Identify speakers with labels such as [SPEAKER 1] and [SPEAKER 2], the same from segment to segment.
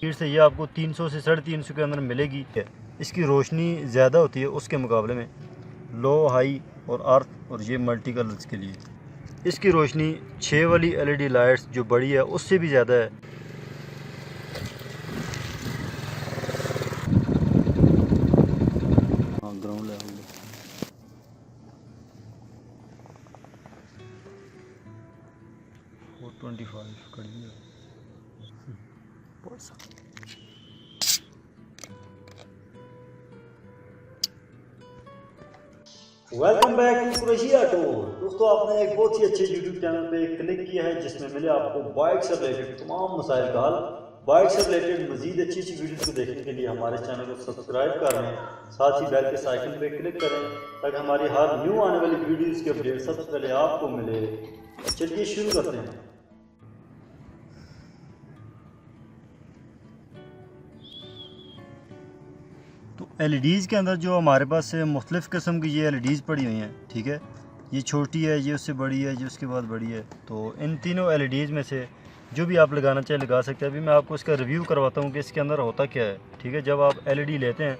[SPEAKER 1] फिर से ये आपको 300 से 350 के अंदर मिलेगी। इसकी रोशनी ज़्यादा होती है उसके मुकाबले में, लो हाई और अर्थ और ये मल्टी कलर्स के लिए। इसकी रोशनी 6 वाली एलईडी लाइट्स जो बड़ी है उससे भी ज़्यादा है। हाँ, ग्राउंड लेवल 425 कड़ी है। Welcome back to Qureshiya tour. दोस्तों, आपने एक बहुत ही अच्छे यूट्यूब चैनल पे क्लिक किया है जिसमें मिले आपको बाइक से रिलेटेड तमाम मसाइल का हल। बाइक से रिलेटेड मजीद अच्छी अच्छी वीडियोस को देखने के लिए हमारे चैनल को सब्सक्राइब कर लें, साथ ही बेल के आइकन पे क्लिक करें ताकि हमारी हर न्यू आने वाली वीडियोस की अपडेट सबसे पहले आपको मिले। चलिए शुरू करते हैं। तो एलईडीज़ के अंदर जो हमारे पास मुख्तलिफ़ किस्म की ये एलईडीज़ पड़ी हुई हैं, ठीक है। ये छोटी है, ये उससे बड़ी है, ये उसके बाद बड़ी है। तो इन तीनों एलईडीज़ में से जो भी आप लगाना चाहे लगा सकते हैं। अभी मैं आपको इसका रिव्यू करवाता हूँ कि इसके अंदर होता क्या है, ठीक है। जब आप एलईडी लेते हैं,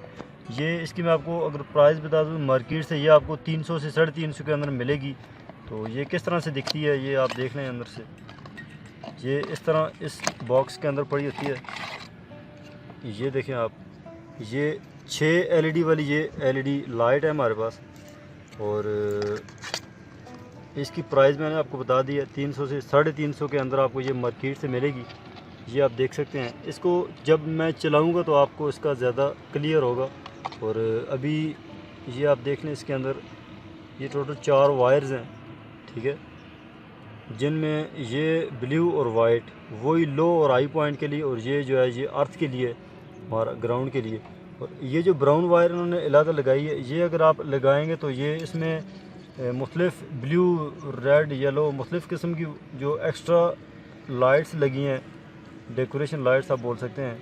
[SPEAKER 1] ये इसकी मैं आपको अगर प्राइस बता दूँ, मार्केट से ये आपको 300 से 350 के अंदर मिलेगी। तो ये किस तरह से दिखती है ये आप देख लें अंदर से। ये इस तरह इस बॉक्स के अंदर पड़ी होती है। ये देखें आप, ये 6 एलईडी वाली ये एलईडी लाइट है हमारे पास। और इसकी प्राइस मैंने आपको बता दी है, 300 से 350 के अंदर आपको ये मार्केट से मिलेगी। ये आप देख सकते हैं। इसको जब मैं चलाऊंगा तो आपको इसका ज़्यादा क्लियर होगा। और अभी ये आप देख लें, इसके अंदर ये टोटल 4 वायर्स हैं, ठीक है, जिनमें ये ब्लू और वाइट वही लो और हाई पॉइंट के लिए, और ये जो है ये अर्थ के लिए, हमारा ग्राउंड के लिए। और ये जो ब्राउन वायर उन्होंने अलग लगाई है, ये अगर आप लगाएंगे तो ये इसमें मुख्तलिफ़ ब्लू, रेड, येलो मुख्तलिफ़ किस्म की जो एक्स्ट्रा लाइट्स लगी हैं, डेकोरेशन लाइट्स आप बोल सकते हैं,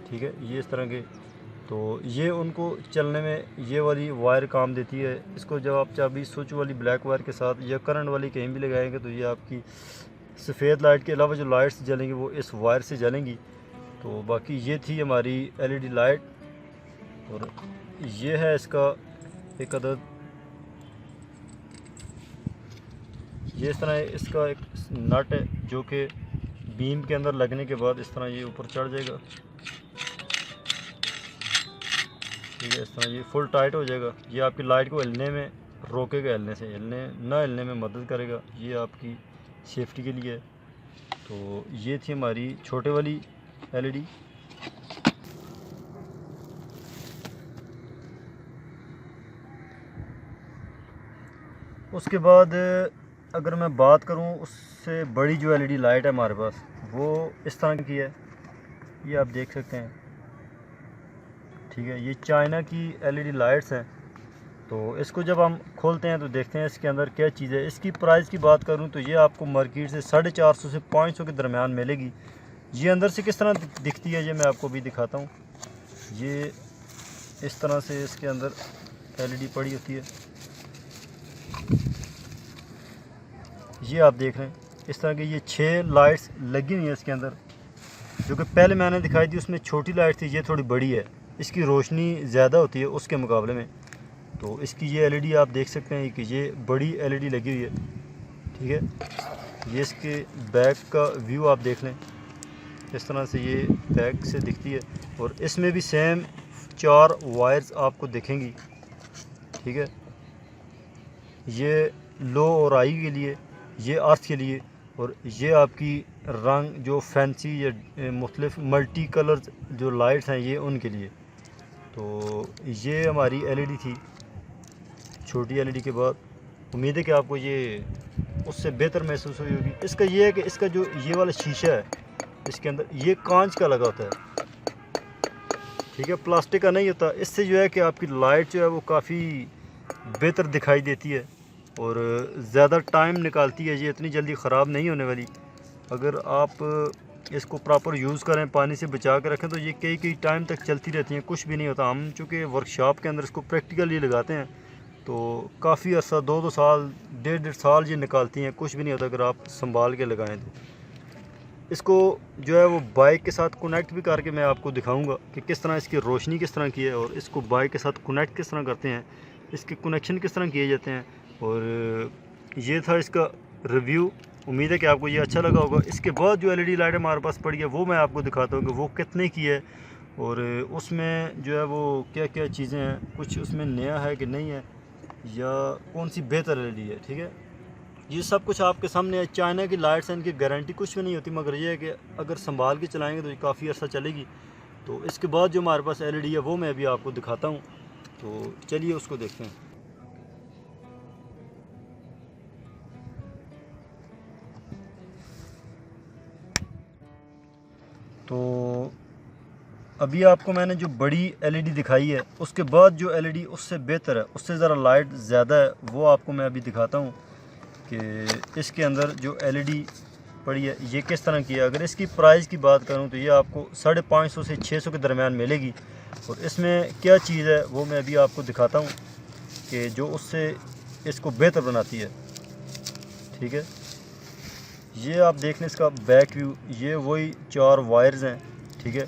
[SPEAKER 1] ठीक है। ये इस तरह के, तो ये उनको चलने में ये वाली वायर काम देती है। इसको जब आप चाबी स्विच वाली ब्लैक वायर के साथ या करंट वाली कहीं भी लगाएंगे तो ये आपकी सफ़ेद लाइट के अलावा जो लाइट्स जलेंगी वो इस वायर से जलेंगी। तो बाकी ये थी हमारी एलईडी लाइट। और ये है इसका एक अदद, ये इस तरह इसका एक नट है जो कि बीम के अंदर लगने के बाद इस तरह ये ऊपर चढ़ जाएगा, ठीक है। इस तरह ये फुल टाइट हो जाएगा। ये आपकी लाइट को हिलने में रोकेगा, हिलने से हिलने में मदद करेगा। ये आपकी सेफ्टी के लिए है। तो ये थी हमारी छोटे वाली एलईडी। उसके बाद अगर मैं बात करूं, उससे बड़ी जो एलईडी लाइट है हमारे पास वो इस तरह की है, ये आप देख सकते हैं, ठीक है। ये चाइना की एलईडी लाइट्स हैं। तो इसको जब हम खोलते हैं तो देखते हैं इसके अंदर क्या चीज़ है। इसकी प्राइस की बात करूं तो ये आपको मार्केट से 450 से 500 के दरमियान मिलेगी। ये अंदर से किस तरह दिखती है ये मैं आपको भी दिखाता हूँ। ये इस तरह से इसके अंदर एलईडी पड़ी होती है, ये आप देख रहे हैं। इस तरह की ये 6 लाइट्स लगी हुई हैं इसके अंदर। जो कि पहले मैंने दिखाई थी उसमें छोटी लाइट थी, ये थोड़ी बड़ी है। इसकी रोशनी ज़्यादा होती है उसके मुकाबले में। तो इसकी ये एलईडी आप देख सकते हैं कि ये बड़ी एलईडी लगी हुई है, ठीक है। ये इसके बैक का व्यू आप देख लें, इस तरह से ये बैक से दिखती है। और इसमें भी सेम 4 वायर्स आपको दिखेंगी, ठीक है। ये लो और हाई के लिए, ये अर्थ के लिए, और ये आपकी रंग जो फैंसी या मुख्तलिफ मल्टी कलर जो लाइट्स हैं ये उनके लिए। तो ये हमारी एलईडी थी, छोटी एलईडी के बाद। उम्मीद है कि आपको ये उससे बेहतर महसूस हुई होगी। इसका ये है कि इसका जो ये वाला शीशा है इसके अंदर ये कांच का लगा होता है, ठीक है, प्लास्टिक का नहीं होता। इससे जो है कि आपकी लाइट जो है वो काफ़ी बेहतर दिखाई देती है और ज़्यादा टाइम निकालती है। ये इतनी जल्दी ख़राब नहीं होने वाली। अगर आप इसको प्रॉपर यूज़ करें, पानी से बचा कर रखें तो ये कई टाइम तक चलती रहती हैं, कुछ भी नहीं होता। हम चूँकि वर्कशॉप के अंदर इसको प्रैक्टिकली लगाते हैं तो काफ़ी अर्सा 2-2 साल, 1.5 साल ये निकालती हैं, कुछ भी नहीं होता अगर आप संभाल के लगाएं तो। इसको जो है वो बाइक के साथ कनेक्ट भी करके मैं आपको दिखाऊंगा कि किस तरह इसकी रोशनी किस तरह की है और इसको बाइक के साथ कनेक्ट किस तरह करते हैं, इसके कनेक्शन किस तरह किए जाते हैं। और ये था इसका रिव्यू। उम्मीद है कि आपको ये अच्छा लगा होगा। इसके बाद जो एलईडी लाइट हमारे पास पड़ी है वो मैं आपको दिखाता हूँ कि वो कितने की है और उसमें जो है वो क्या क्या चीज़ें हैं, कुछ उसमें नया है कि नहीं है या कौन सी बेहतर एलईडी है। ठीक है, ये सब कुछ आपके सामने है। चाइना की लाइट्स हैं, इनकी गारंटी कुछ भी नहीं होती, मगर ये है कि अगर संभाल के चलाएंगे तो ये काफ़ी अर्सा चलेगी। तो इसके बाद जो हमारे पास एलईडी है वो मैं अभी आपको दिखाता हूँ, तो चलिए उसको देखते हैं। तो अभी आपको मैंने जो बड़ी एलईडी दिखाई है, उसके बाद जो एलईडी उससे बेहतर है, उससे ज़रा लाइट ज़्यादा है, वो आपको मैं अभी दिखाता हूँ कि इसके अंदर जो एलईडी पड़ी है ये किस तरह की है। अगर इसकी प्राइस की बात करूँ तो ये आपको 550 से 600 के दरमियान मिलेगी। और इसमें क्या चीज़ है वो मैं अभी आपको दिखाता हूँ कि जो उससे इसको बेहतर बनाती है। ठीक है, ये आप देख लें इसका बैक व्यू, ये वही 4 वायर्स हैं। ठीक है,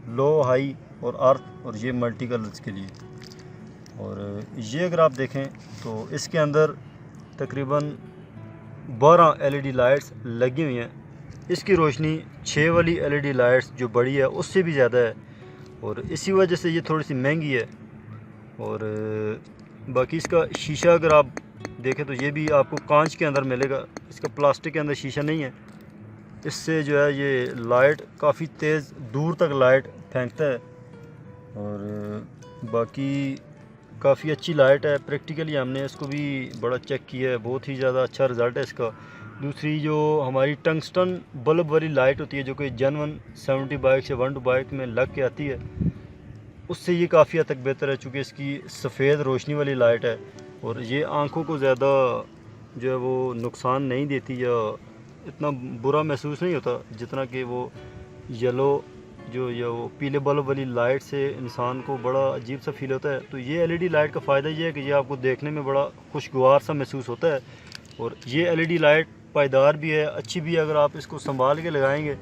[SPEAKER 1] लो, हाई और अर्थ, और ये मल्टी कलर्स के लिए। और ये अगर आप देखें तो इसके अंदर तकरीबन 12 एलईडी लाइट्स लगी हुई हैं। इसकी रोशनी 6 वाली एलईडी लाइट्स जो बड़ी है उससे भी ज़्यादा है और इसी वजह से ये थोड़ी सी महंगी है। और बाकी इसका शीशा अगर आप देखें तो ये भी आपको कांच के अंदर मिलेगा, इसका प्लास्टिक के अंदर शीशा नहीं है। इससे जो है ये लाइट काफ़ी तेज़ दूर तक लाइट फेंकता है और बाकी काफ़ी अच्छी लाइट है। प्रैक्टिकली हमने इसको भी बड़ा चेक किया है, बहुत ही ज़्यादा अच्छा रिज़ल्ट है इसका। दूसरी जो हमारी टंगस्टन बल्ब वाली लाइट होती है जो कि जन 170 बाइक से 1 बाइक में लग के आती है, उससे ये काफ़ी हद तक बेहतर है चूँकि इसकी सफ़ेद रोशनी वाली लाइट है और ये आँखों को ज़्यादा जो है वो नुकसान नहीं देती या इतना बुरा महसूस नहीं होता जितना कि वो येलो जो या वो पीले बल्ब वाली लाइट से इंसान को बड़ा अजीब सा फील होता है। तो ये एलईडी लाइट का फ़ायदा ये है कि ये आपको देखने में बड़ा खुशगवार सा महसूस होता है और ये एलईडी लाइट पायदार भी है, अच्छी भी है। अगर आप इसको संभाल के लगाएंगे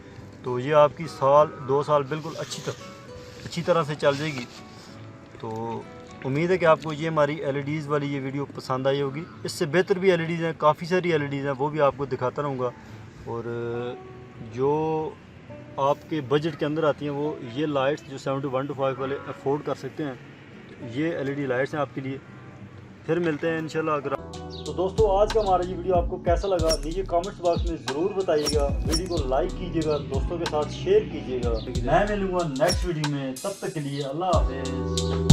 [SPEAKER 1] तो ये आपकी 1-2 साल बिल्कुल अच्छी तरह से चल जाएगी। तो उम्मीद है कि आपको ये हमारी एलईडीज़ वाली ये वीडियो पसंद आई होगी। इससे बेहतर भी एलईडीज़ हैं, काफ़ी सारी एलईडीज़ हैं, वो भी आपको दिखाता रहूँगा। और जो आपके बजट के अंदर आती हैं वो ये लाइट्स जो 71-5 वाले अफोर्ड कर सकते हैं, ये एलईडी लाइट्स हैं आपके लिए। फिर मिलते हैं इंशाल्लाह। अगर तो दोस्तों आज का हमारा ये वीडियो आपको कैसा लगा नीचे कमेंट्स बॉक्स में ज़रूर बताइएगा। वीडियो को लाइक कीजिएगा, दोस्तों के साथ शेयर कीजिएगा। मैं मिलूँगा नेक्स्ट वीडियो में, तब तक के लिए अल्लाह हाफ़िज़।